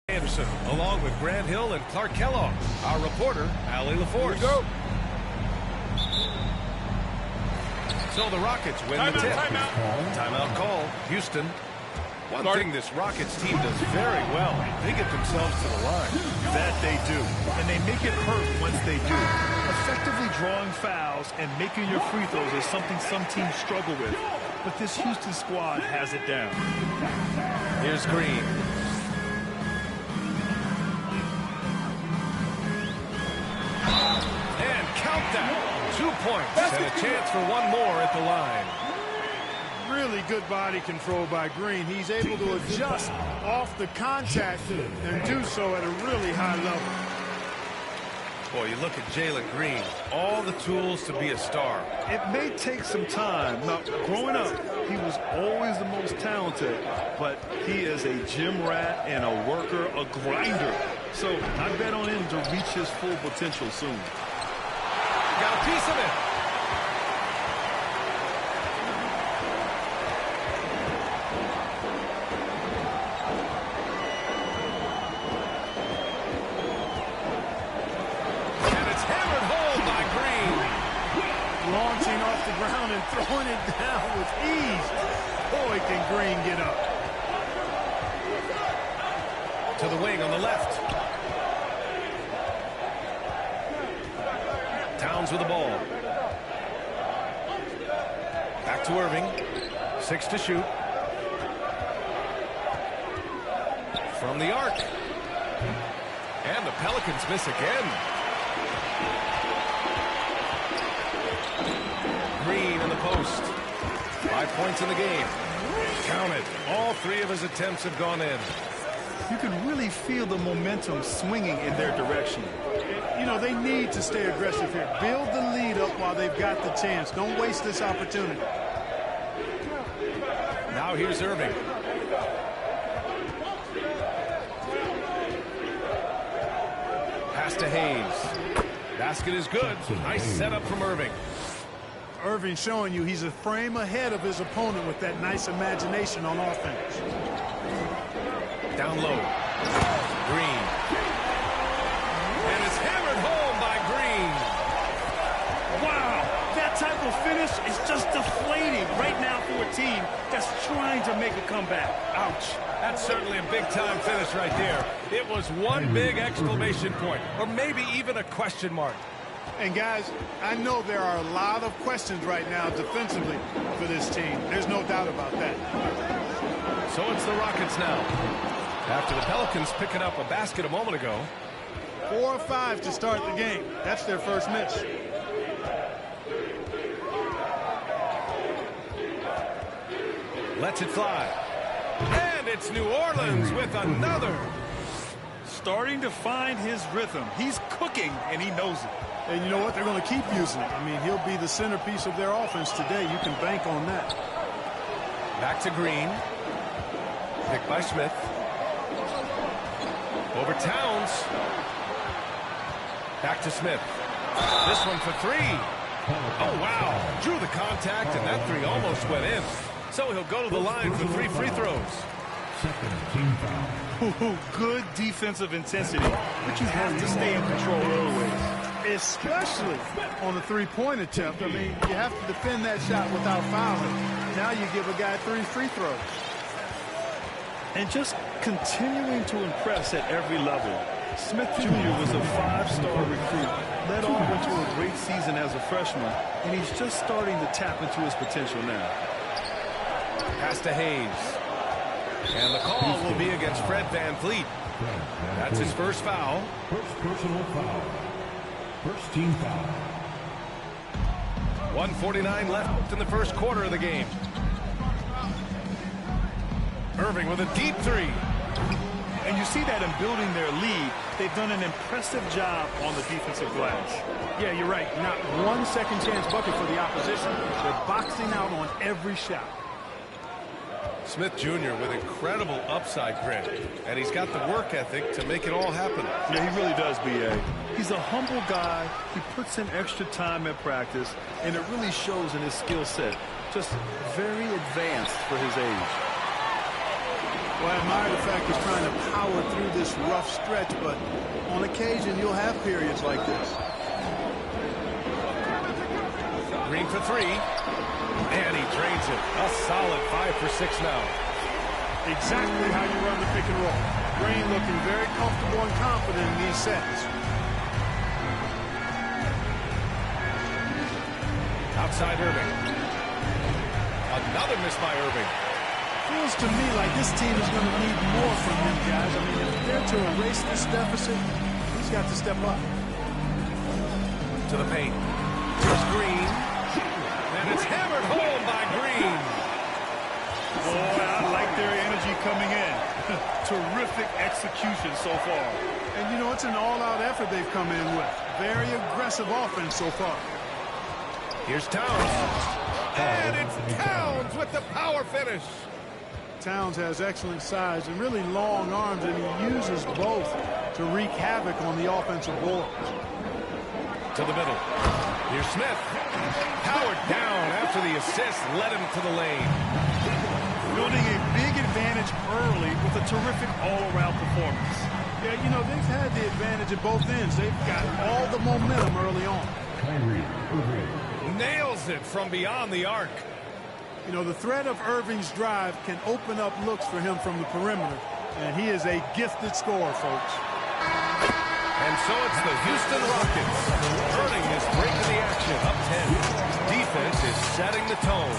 Anderson, along with Grant Hill and Clark Kellogg. Our reporter, Allie LaForce. Go. So the Rockets win the tip. Timeout call. Houston. One thing this Rockets team does very well, they get themselves to the line. That they do. And they make it hurt once they do. Effectively drawing fouls and making your free throws is something some teams struggle with. But this Houston squad has it down. Here's Green. And count that. 2 points and a chance for one more at the line. Really good body control by Green. He's able to adjust off the contact and do so at a really high level. Boy, you look at Jalen Green, all the tools to be a star. It may take some time. Now, growing up, he was always the most talented, but he is a gym rat and a worker, a grinder. So I bet on him to reach his full potential soon. Got a piece of it. And throwing it down with ease. Boy, can Green get up. To the wing on the left. Towns with the ball. Back to Irving. 6 to shoot. From the arc. And the Pelicans miss again. Green in the post. 5 points in the game. Count it. All 3 of his attempts have gone in. You can really feel the momentum swinging in their direction. You know, they need to stay aggressive here. Build the lead up while they've got the chance. Don't waste this opportunity. Now here's Irving. Pass to Hayes. Basket is good. Nice setup from Irving. Irving showing you he's a frame ahead of his opponent with that nice imagination on offense. Down low. Green. And it's hammered home by Green. Wow, that type of finish is just deflating right now for a team that's trying to make a comeback. Ouch. That's certainly a big-time finish right there. It was one big exclamation point, or maybe even a question mark. And guys, I know there are a lot of questions right now defensively for this team. There's no doubt about that. So it's the Rockets now. After the Pelicans picking up a basket a moment ago. 4 or 5 to start the game. That's their first miss. Lets it fly. And it's New Orleans with another. Starting to find his rhythm. He's cooking, and he knows it. And you know what? They're going to keep using it. I mean, he'll be the centerpiece of their offense today. You can bank on that. Back to Green. Picked by Smith. Over Towns. Back to Smith. This one for 3. Oh, wow. Drew the contact, and that 3 almost went in. So he'll go to the line for 3 free throws. Good defensive intensity, but you have to stay in control always. Especially on the three-point attempt. I mean, you have to defend that shot without fouling. Now you give a guy 3 free throws. And just continuing to impress at every level. Smith Jr. was a 5-star recruit, led off into a great season as a freshman, and he's just starting to tap into his potential now. Pass to Hayes. And the call will be against Fred VanVleet. That's his first foul. First personal foul. First team foul. 1:49 left in the first quarter of the game. Irving with a deep three. And you see that in building their lead, they've done an impressive job on the defensive glass. Yeah, you're right. Not one second chance bucket for the opposition. They're boxing out on every shot. Smith Jr. with incredible upside grit, and he's got the work ethic to make it all happen. Yeah, he really does, B.A. He's a humble guy. He puts in extra time at practice, and it really shows in his skill set. Just very advanced for his age. Well, I admire the fact he's trying to power through this rough stretch, but on occasion you'll have periods like this. Green for three. And he drains it. A solid 5 for 6 now. Exactly how you run the pick and roll. Green looking very comfortable and confident in these sets. Outside Irving. Another miss by Irving. Feels to me like this team is going to need more from him, guys. I mean, if they're to erase this deficit, he's got to step up. To the paint. Here's Green. And it's hammered home by Green. Boy, I like their energy coming in. Terrific execution so far. And, you know, it's an all-out effort they've come in with. Very aggressive offense so far. Here's Towns. And it's Towns with the power finish. Towns has excellent size and really long arms, and he uses both to wreak havoc on the offensive board. To the middle. Here's Smith. Howard down after the assist led him to the lane. Building a big advantage early with a terrific all-around performance. Yeah, you know, they've had the advantage at both ends. They've got all the momentum early on. Nails it from beyond the arc. You know, the threat of Irving's drive can open up looks for him from the perimeter, and he is a gifted scorer, folks. And so it's the Houston Rockets earning this break in the action, up 10. Defense is setting the tone.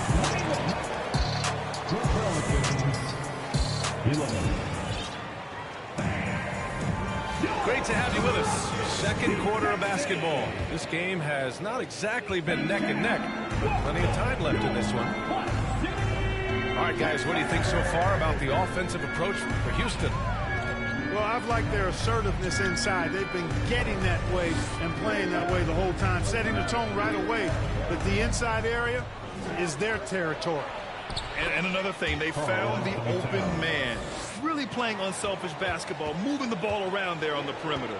Great to have you with us. Second quarter of basketball. This game has not exactly been neck and neck, but plenty of time left in this one. All right, guys, what do you think so far about the offensive approach for Houston? Well, I've liked their assertiveness inside. They've been getting that way and playing that way the whole time, setting the tone right away. But the inside area is their territory. And another thing, they found the open man. Really playing unselfish basketball, moving the ball around there on the perimeter.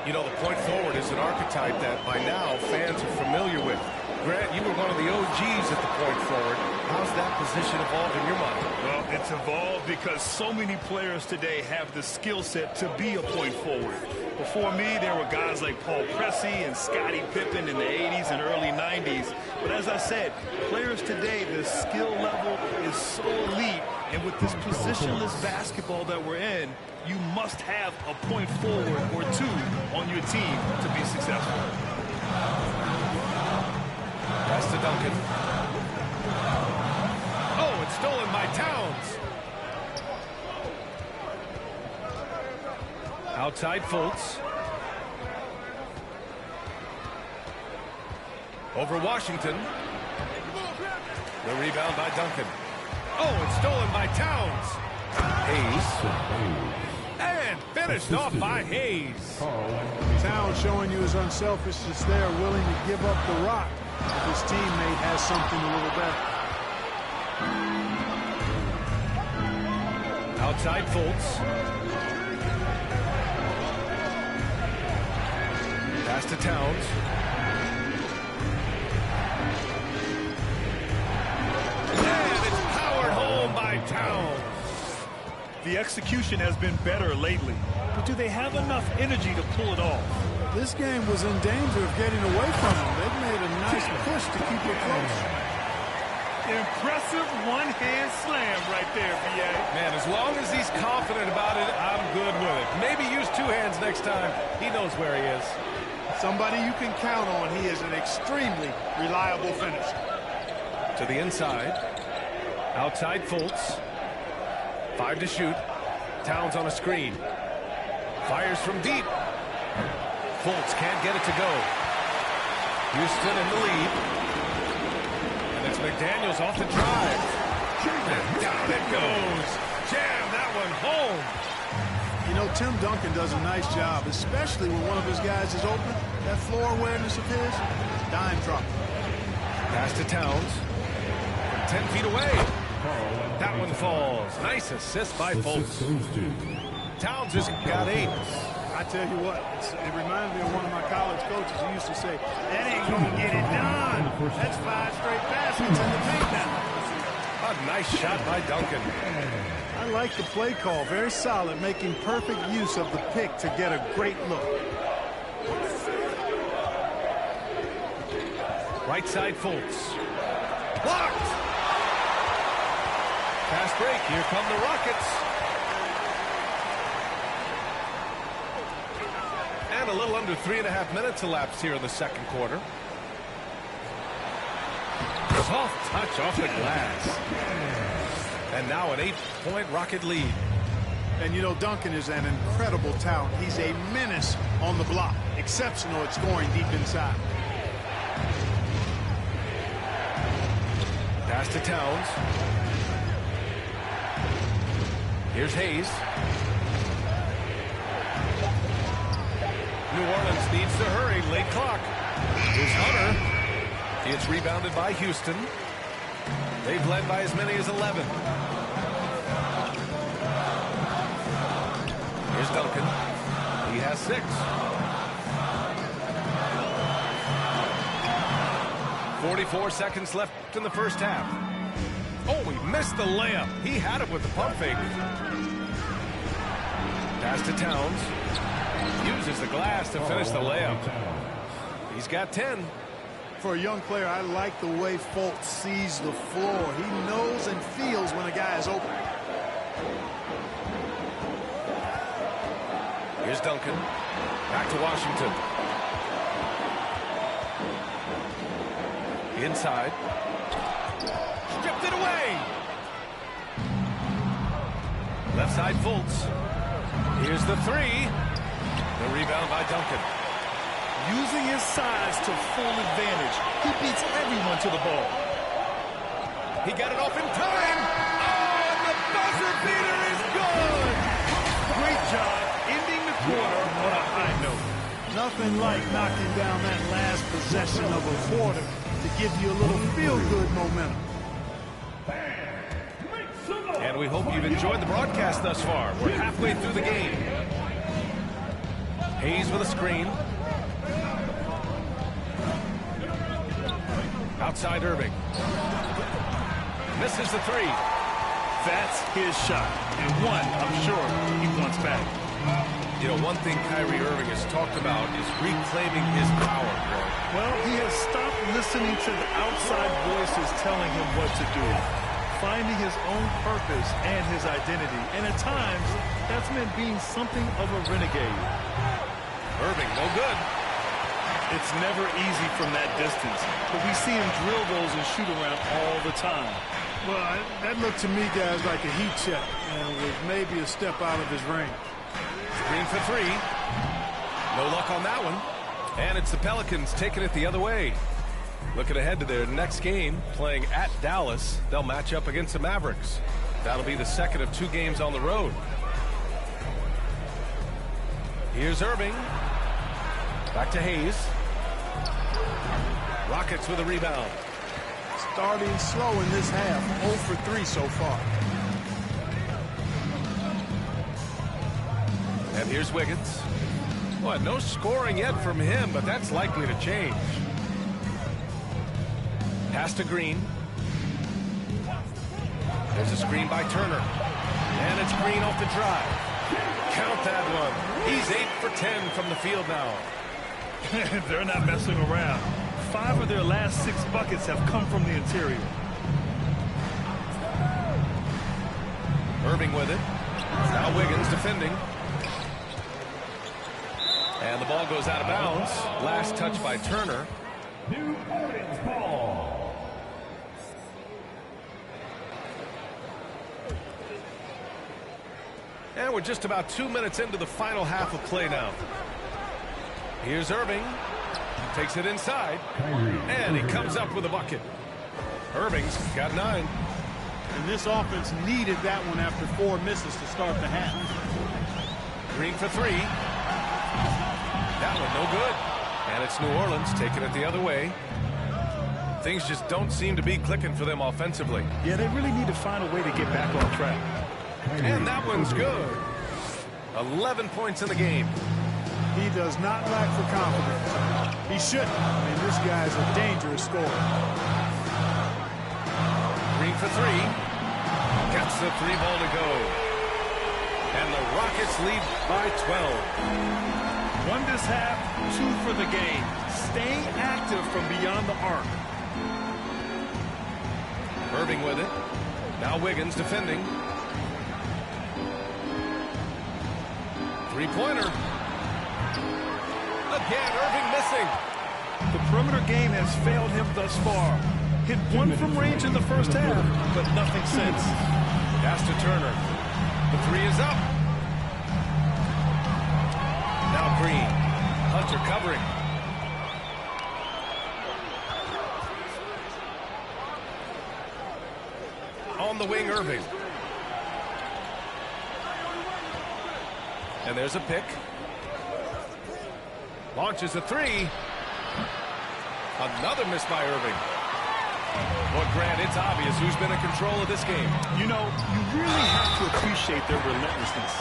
You know, the point forward is an archetype that by now fans are familiar with. Grant, you were one of the OGs at the point forward. How's that position evolved in your mind? Well, it's evolved because so many players today have the skill set to be a point forward. Before me, there were guys like Paul Pressey and Scottie Pippen in the 80s and early 90s. But as I said, players today, the skill level is so elite. And with this positionless basketball that we're in, you must have a point forward or two on your team to be successful. Pass to Duncan. Oh, it's stolen by Towns. Outside Fultz. Over Washington. The rebound by Duncan. Oh, it's stolen by Towns. Hayes. And finished off by Hayes. Towns showing you his unselfishness there, willing to give up the rock if his teammate has something a little better. Outside Fultz. Pass to Towns. And it's powered home by Towns. The execution has been better lately, but do they have enough energy to pull it off? This game was in danger of getting away from them. They've made a nice push to keep it close. Impressive one-hand slam right there, B.A. Man, as long as he's confident about it, I'm good with it. Maybe use two hands next time. He knows where he is. Somebody you can count on. He is an extremely reliable finisher. To the inside. Outside Fultz. 5 to shoot. Towns on a screen. Fires from deep. Fultz can't get it to go. Houston in the lead. And it's McDaniels off the drive. And down it goes. Jam that one home. You know, Tim Duncan does a nice job, especially when one of his guys is open. That floor awareness of his, dime drop. Pass to Towns. From 10 feet away. That one falls. Nice assist by Fultz. Towns has got 8. I tell you what, it reminds me of one of my college coaches who used to say, that ain't going to get it done. That's 5 straight baskets in the paint now. A nice shot by Duncan. I like the play call. Very solid, making perfect use of the pick to get a great look. Right side Fultz. Blocked! Fast break. Here come the Rockets. And a little under 3.5 minutes elapsed here in the second quarter. Soft touch off the glass. And now an 8-point Rocket lead. And you know, Duncan is an incredible talent. He's a menace on the block. Exceptional at scoring deep inside. Pass to Towns. Here's Hayes. New Orleans needs to hurry. Late clock. Here's Hunter. It's rebounded by Houston. They've led by as many as 11. Here's Duncan. He has 6. 44 seconds left in the first half. Oh, he missed the layup. He had it with the pump fake. Pass to Towns. Uses the glass to finish the layup. He's got 10. For a young player, I like the way Fultz sees the floor. He knows and feels when a guy is open. Here's Duncan. Back to Washington. Inside. Stripped it away. Left side Fultz. Here's the 3. The rebound by Duncan. Using his size to full advantage. He beats everyone to the ball. He got it off in time. Oh, and the buzzer beater is good. Great job ending the quarter on a high note. Nothing like knocking down that last possession of a quarter to give you a little feel-good momentum. And we hope you've enjoyed the broadcast thus far. We're halfway through the game. Hayes with a screen. Outside Irving. Misses the 3. That's his shot. And one, I'm sure, he wants back. You know, one thing Kyrie Irving has talked about is reclaiming his power, bro. Well, he has stopped listening to the outside voices telling him what to do. Finding his own purpose and his identity. And at times, that's meant being something of a renegade. Irving, no good. It's never easy from that distance, but we see him drill those and shoot around all the time. Well, that looked to me, guys, like a heat check, and was maybe a step out of his range. Screen for 3. No luck on that one. And it's the Pelicans taking it the other way. Looking ahead to their next game, playing at Dallas. They'll match up against the Mavericks. That'll be the second of 2 games on the road. Here's Irving. Back to Hayes. Rockets with a rebound. Starting slow in this half. 0 for 3 so far. And here's Wiggins. Boy, no scoring yet from him, but that's likely to change. Pass to Green. There's a screen by Turner. And it's Green off the drive. Count that one. He's 8 for 10 from the field now. They're not messing around. 5 of their last 6 buckets have come from the interior. Irving with it. Now Wiggins defending. And the ball goes out of bounds. Last touch by Turner. New Orleans ball. And we're just about 2 minutes into the final half of play now. Here's Irving. Takes it inside. And he comes up with a bucket. Irving's got 9. And this offense needed that one after 4 misses to start the half. Green for 3. That one no good. And it's New Orleans taking it the other way. Things just don't seem to be clicking for them offensively. Yeah, they really need to find a way to get back on track. And that one's good. 11 points in the game. He does not lack for confidence. He shouldn't. I mean, this guy's a dangerous scorer. Green for 3. Gets the 3-ball to go. And the Rockets lead by 12. Won this half, 2 for the game. Stay active from beyond the arc. Irving with it. Now Wiggins defending. 3-pointer. Again, Irving missing. The perimeter game has failed him thus far. Hit 1 from range in the first half, but nothing since. Pass to Turner. The 3 is up. Now Green. Hunter covering. On the wing, Irving. And there's a pick. Launches a 3. Another miss by Irving. Well, Grant, it's obvious who's been in control of this game. You know, you really have to appreciate their relentlessness.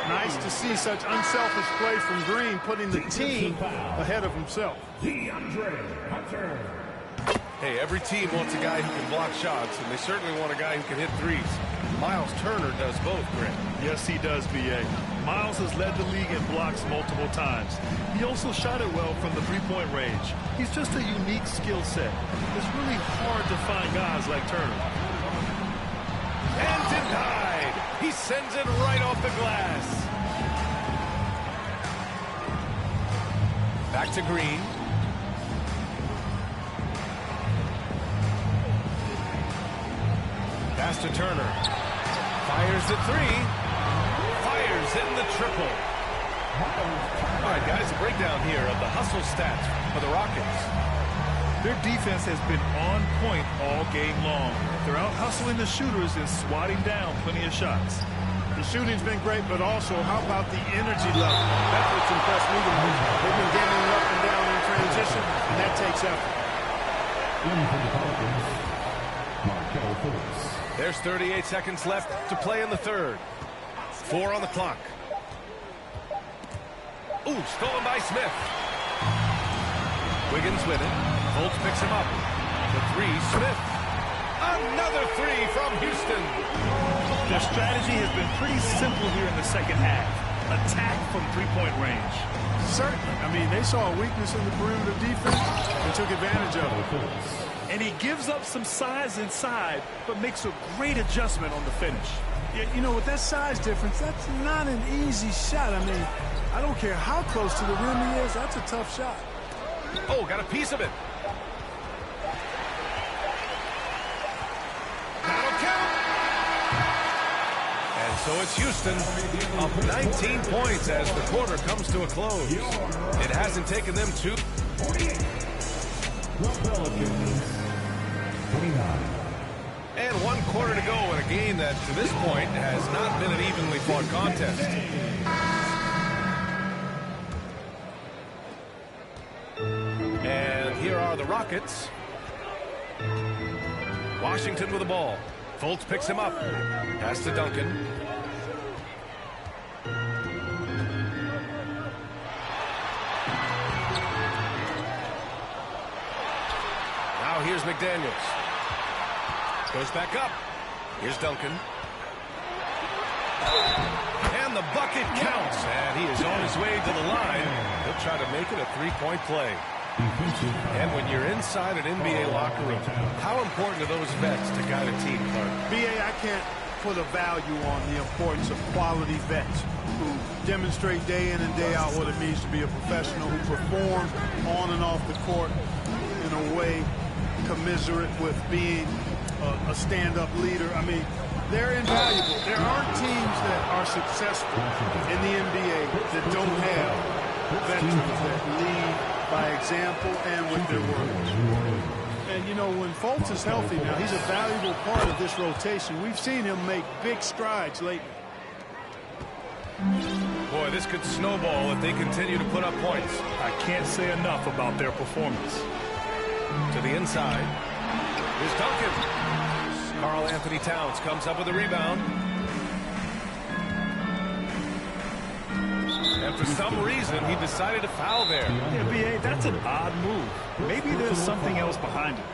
Nice to see such unselfish play from Green, putting the team ahead of himself. DeAndre Hunter. Hey, every team wants a guy who can block shots, and they certainly want a guy who can hit threes. Miles Turner does both, Grant. Yes, he does, B.A. Miles has led the league in blocks multiple times. He also shot it well from the three-point range. He's just a unique skill set. It's really hard to find guys like Turner. And denied. He sends it right off the glass. Back to Green. Pass to Turner. Fires the 3. Fires in the triple. All right, guys, a breakdown here of the hustle stats for the Rockets. Their defense has been on point all game long. They're out hustling the shooters and swatting down plenty of shots. The shooting's been great, but also, how about the energy level? That's what's impressed me the most. They've been getting it up and down in transition, and that takes effort. There's 38 seconds left to play in the third. 4 on the clock. Ooh, stolen by Smith. Wiggins with it. Fultz picks him up. The 3, Smith. Another 3 from Houston. Their strategy has been pretty simple here in the second half. Attack from three-point range. Certainly. I mean, they saw a weakness in the perimeter defense and took advantage of it. And he gives up some size inside, but makes a great adjustment on the finish. You know, with that size difference, that's not an easy shot. I mean, I don't care how close to the rim he is. That's a tough shot. Oh, got a piece of it. That'll count. And so it's Houston up 19 points as the quarter comes to a close. It hasn't taken them 2. And 1 quarter to go in a game that, to this point, has not been an evenly fought contest. And here are the Rockets. Washington with the ball. Fultz picks him up. Pass to Duncan. Now here's McDaniels. Goes back up. Here's Duncan. And the bucket counts. And he is on his way to the line. He'll try to make it a 3-point play. And when you're inside an NBA locker room, how important are those vets to guide a team, Clark? B.A., I can't put a value on the importance of quality vets who demonstrate day in and day out what it means to be a professional, who perform on and off the court in a way commiserate with being a stand-up leader. I mean, They're invaluable. There aren't teams that are successful in the NBA that don't have veterans that lead by example and with their work. And, you know, when Fultz is healthy now, he's a valuable part of this rotation. We've seen him make big strides lately. Boy, this could snowball if they continue to put up points. I can't say enough about their performance. To the inside. Here's Duncan. Karl Anthony Towns comes up with a rebound. And for some reason, he decided to foul there. Yeah, B.A., that's an odd move. Maybe there's something else behind it.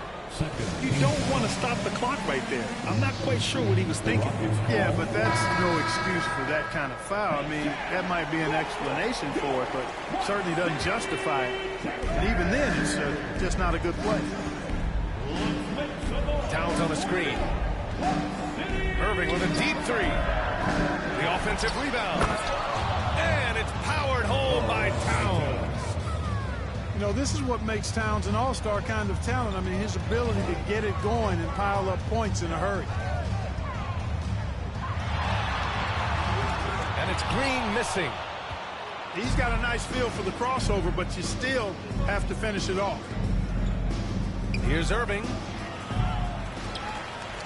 You don't want to stop the clock right there. I'm not quite sure what he was thinking. Yeah, but that's no excuse for that kind of foul. I mean, that might be an explanation for it, but certainly doesn't justify it. And even then, it's just not a good play. Towns on the screen. Irving with a deep three. The offensive rebound. And it's powered home by Towns. You know, this is what makes Towns an all-star kind of talent. I mean, his ability to get it going and pile up points in a hurry. And it's Green missing. He's got a nice feel for the crossover, but you still have to finish it off. Here's Irving.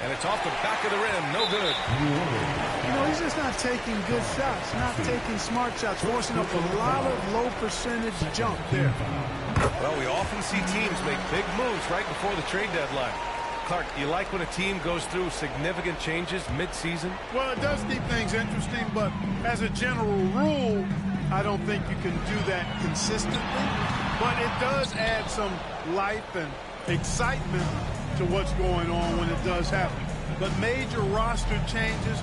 And it's off the back of the rim. No good. You know, he's just not taking good shots, not taking smart shots, forcing up a lot of low percentage jump there. Well, we often see teams make big moves right before the trade deadline. Clark, you like when a team goes through significant changes mid-season? Well, it does keep things interesting, but as a general rule, I don't think you can do that consistently. But it does add some life and excitement to what's going on when it does happen. But major roster changes,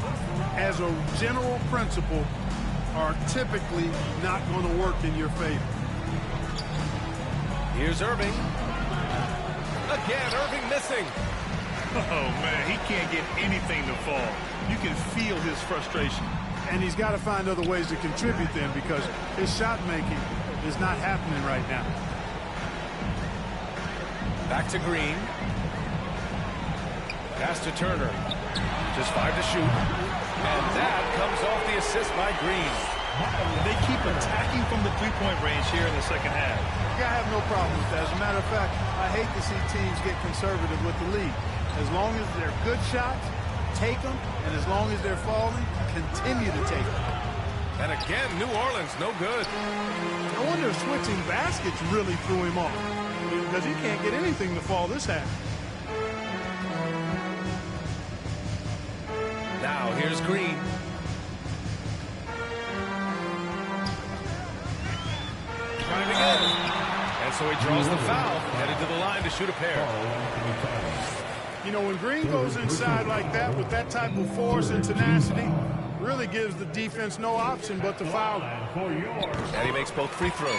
as a general principle, are typically not going to work in your favor. Here's Irving. Again, Irving missing. Oh, man, he can't get anything to fall. You can feel his frustration. And he's got to find other ways to contribute then, because his shot making is not happening right now. Back to Green. Pass to Turner. Just 5 to shoot. And that comes off the assist by Green. They keep attacking from the three-point range here in the second half. Yeah, I have no problem with that. As a matter of fact, I hate to see teams get conservative with the lead. As long as they're good shots, take them. And as long as they're falling, continue to take them. And again, New Orleans, no good. I wonder if switching baskets really threw him off, because he can't get anything to fall this half. Now, here's Green. Driving in. And so he draws the foul, headed to the line to shoot a pair. You know, when Green goes inside like that with that type of force and tenacity, really gives the defense no option but to foul him. And he makes both free throws.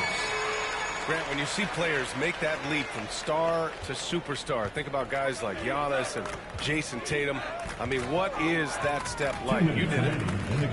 Grant, when you see players make that leap from star to superstar, think about guys like Giannis and Jason Tatum. I mean, what is that step like? You did it.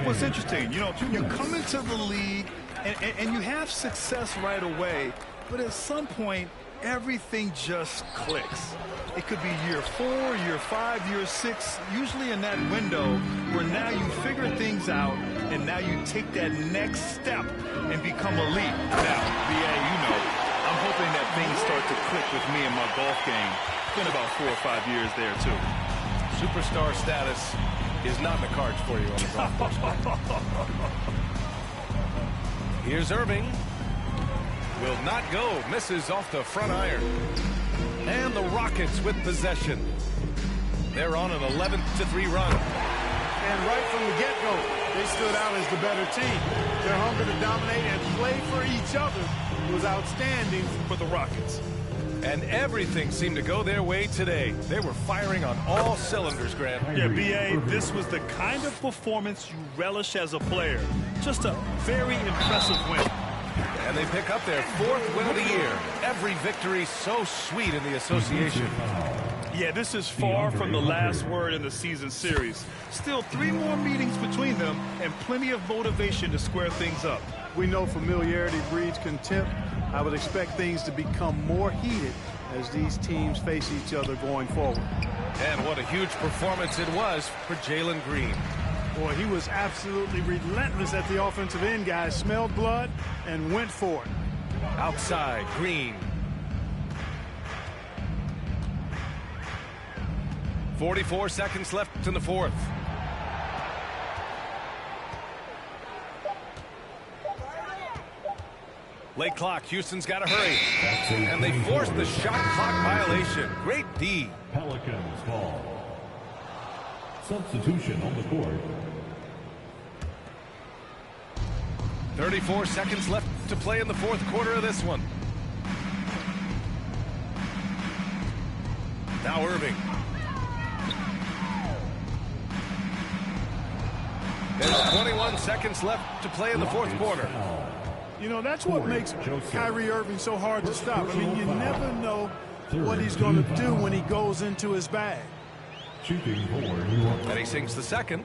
Well, it's interesting. You know, you come into the league and you have success right away, but at some point, everything just clicks. It could be year 4, year 5, year 6, usually in that window where now you figure things out and now you take that next step and become elite. Now, BA, you know, I'm hoping that things start to click with me in my golf game. It's been about 4 or 5 years there, too. Superstar status is not in the cards for you on the golf course. Here's Irving. Will not go. Misses off the front iron. And the Rockets with possession. They're on an 11-3 run. And right from the get-go, they stood out as the better team. Their hunger to dominate and play for each other was outstanding for the Rockets. And everything seemed to go their way today. They were firing on all cylinders, Grant. Yeah, B.A., this was the kind of performance you relish as a player. Just a very impressive win. And they pick up their 4th win of the year. Every victory so sweet in the association. Yeah, this is far from the last word in the season series. Still 3 more meetings between them and plenty of motivation to square things up. We know familiarity breeds contempt, I would expect things to become more heated as these teams face each other going forward. And what a huge performance it was for Jalen Green. Boy, he was absolutely relentless at the offensive end, guys. Smelled blood and went for it. Outside, Green. 44 seconds left in the fourth. Late clock. Houston's got to hurry. And they forced the shot clock violation. Great D. Pelicans ball. Substitution on the court. 34 seconds left to play in the fourth quarter of this one. Now Irving. There's 21 seconds left to play in the fourth quarter. You know, that's what makes Kyrie Irving so hard to stop. I mean, you never know what he's going to do when he goes into his bag. And he sinks the second.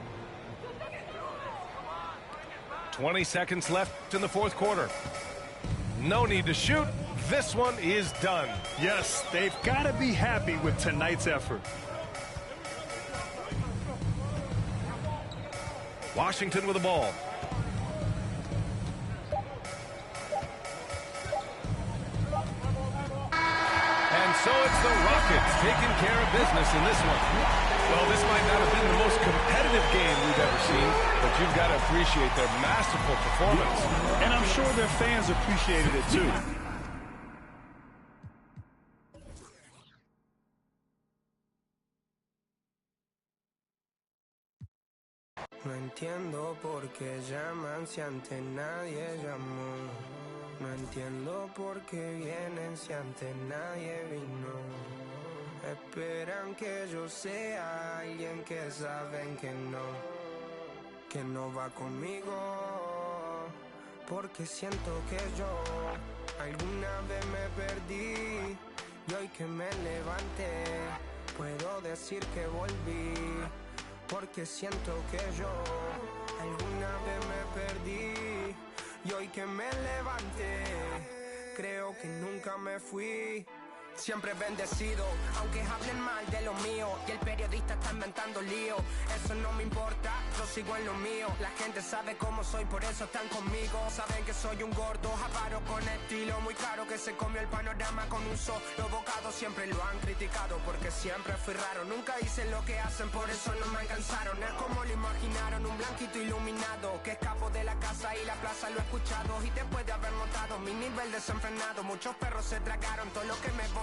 20 seconds left in the fourth quarter. No need to shoot. This one is done. Yes, they've got to be happy with tonight's effort. Washington with the ball. And so it's the Rockets taking care of business in this one. Well, this might not have been the most competitive game we've ever seen, but you've got to appreciate their masterful performance. And I'm sure their fans appreciated it too. No entiendo por qué llaman si antes nadie llamó. No entiendo por qué vienen si antes nadie vino. Esperan que yo sea alguien que saben que no va conmigo. Porque siento que yo alguna vez me perdí y hoy que me levanté puedo decir que volví. Porque siento que yo alguna vez me perdí y hoy que me levanté creo que nunca me fui. Siempre bendecido, aunque hablen mal de lo mío y el periodista está inventando lío. Eso no me importa, yo sigo en lo mío. La gente sabe cómo soy, por eso están conmigo. Saben que soy un gordo, avaro con estilo muy caro, que se comió el panorama con un solo bocado. Siempre lo han criticado porque siempre fui raro. Nunca hice lo que hacen, por eso no me alcanzaron. Es como lo imaginaron, un blanquito iluminado que escapo de la casa y la plaza lo he escuchado. Y después de haber notado mi nivel desenfrenado, muchos perros se tragaron todo lo que me vomitaron.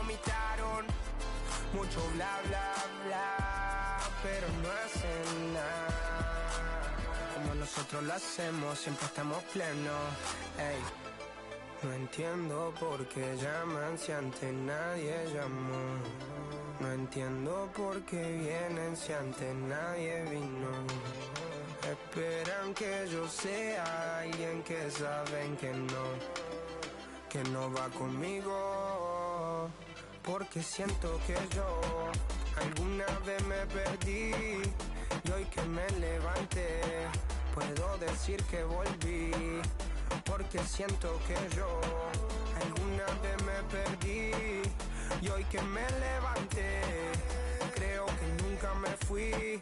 Mucho bla bla bla, pero no hacen nada como nosotros lo hacemos, siempre estamos plenos. Ey. No entiendo por qué llaman si antes nadie llamó. No entiendo por qué vienen si antes nadie vino. Esperan que yo sea alguien que saben que no va conmigo. Porque siento que yo alguna vez me perdí y hoy que me levanté puedo decir que volví. Porque siento que yo alguna vez me perdí y hoy que me levanté creo que nunca me fui.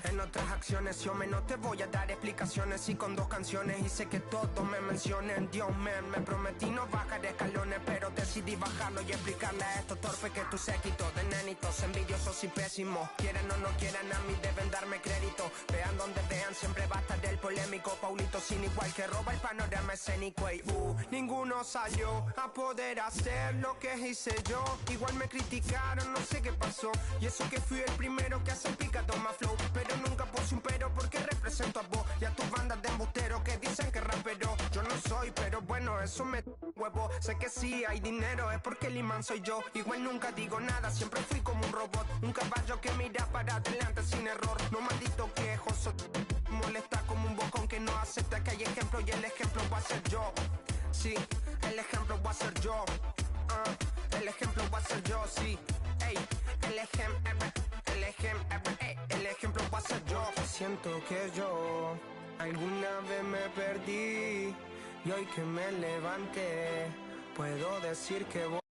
En otras acciones yo no te voy a dar explicaciones y con 2 canciones hice que todos me mencionen. Dios me prometí no bajar escalones, pero decidí bajarlo y explicarle a estos torpes que tú séquito de nenitos envidiosos y pésimos. Quieran o no quieran, a mí deben darme crédito. Vean donde vean, siempre va a estar el polémico Paulito sin igual que roba el panorama escénico. Y ninguno salió a poder hacer lo que hice yo. Igual me criticaron, no sé qué pasó. Y eso que fui el primero que hace picado más flow. Pero nunca puse un pero porque represento a vos y a tus bandas de embusteros que dicen que rapero yo no soy, pero bueno, eso me huevo. Sé que sí hay dinero, es porque el imán soy yo. Igual nunca digo nada, siempre fui como un robot. Un caballo que mira para adelante sin error. No maldito quejoso, molesta como un bocón que no acepta que hay ejemplo y el ejemplo va a ser yo. Sí, el ejemplo va a ser yo. El ejemplo va a ser yo, sí. Ey, el ejemplo va a ser yo. Siento que yo alguna vez me perdí y hoy que me levanté puedo decir que voy